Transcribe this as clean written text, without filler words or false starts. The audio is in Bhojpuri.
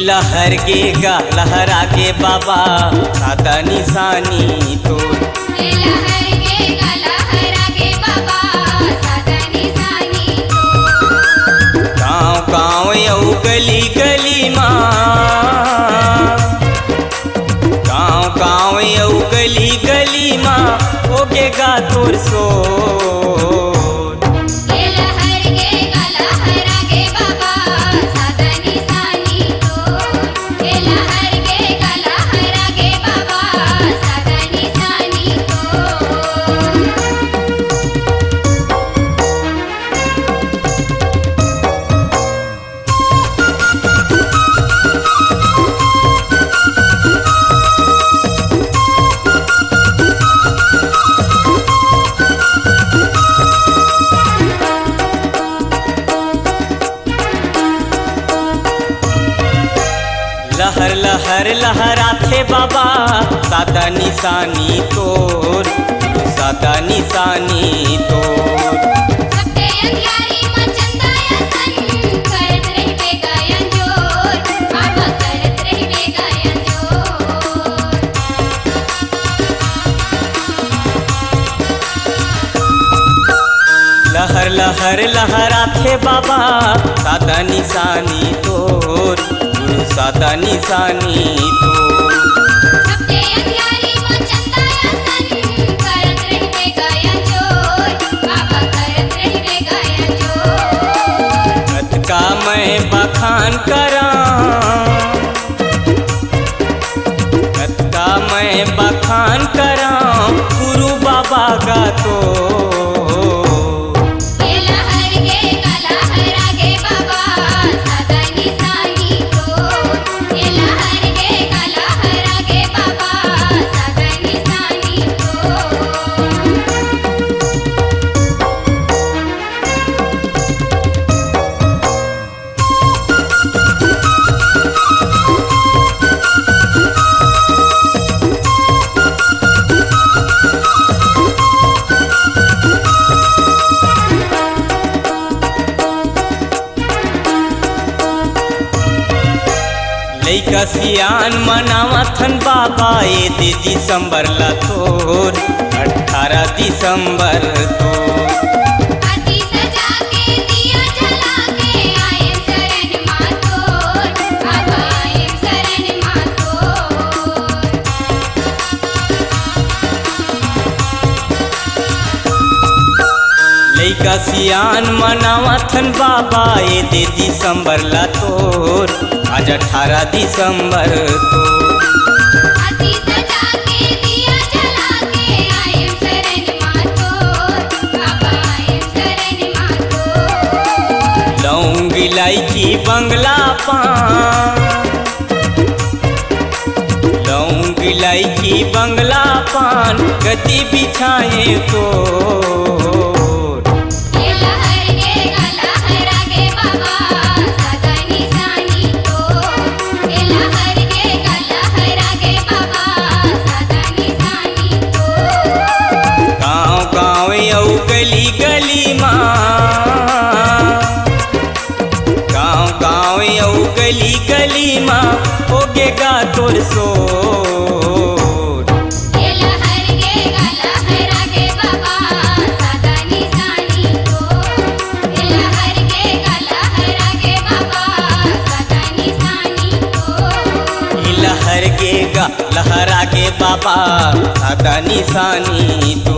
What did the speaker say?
लहर के गा लहरा के बाबा सादा निशानी तो लहर के गा लहरा के बाबा सादा निशानी तो गाँव गाँव यऊ गली गली माँ गाँव गाँव यऊ गली गली माँ ओगे गा तोर सो लहर के गा लहरा के बाबा सादा निशानी तो लहर के गा लहरा के बाबा सादा निशानी तो लहर लहर लहराथे बाबा सादा निशानी तोर सादा निशानी तोर सबके अंधारी मचंदाया सन करत रहबे गायन जोर बाबा करत रहबे गायन जोर लहर लहर लहराथे बाबा सादा निशानी तोर सादा निशानी तोर सबके अंधारी मचंदाया सन करत रहबे गायन जोर बाबा करत रहबे गायन जोर कतका मैं बखान करा कतका मैं बखान करा गुरु बाबा का तो लहर के गा लहरा के बाबा सादा निशानी तो लहर के गा लहरा के बाबा सादा निशानी तो लइका सियान मनावथन बाबा ये दे दिसंबर ला तोर 18 दिसंबर तो आरती सजा के दिया जला के आए शरण मातोर बाबा आए शरण मातोर लइका सियान मनावथन बाबा ये दे दिसंबर ला तोर आज 18 दिसंबर तो आरती सजा के दिया जला के आए शरण मातोर बाबा आए शरण मातोर लौंग इलायची बंगला पान लौंग इलायची बंगला पान गति बिछाए तो लहर के गा लहरा के बाबा सादा निशानी तो लहर के गा लहरा के बाबा सादा निशानी तो गाँव गाँव यऊ गली गली माँ गाँव गाँव यऊ गली गली माँ ओगे गा तोर सो लहर के गा लहरा के बाबा सादा निशानी तो लहर के गा लहरा के बाबा सादा निशानी तो लहर के गा लहरा के बाबा सादा निशानी तो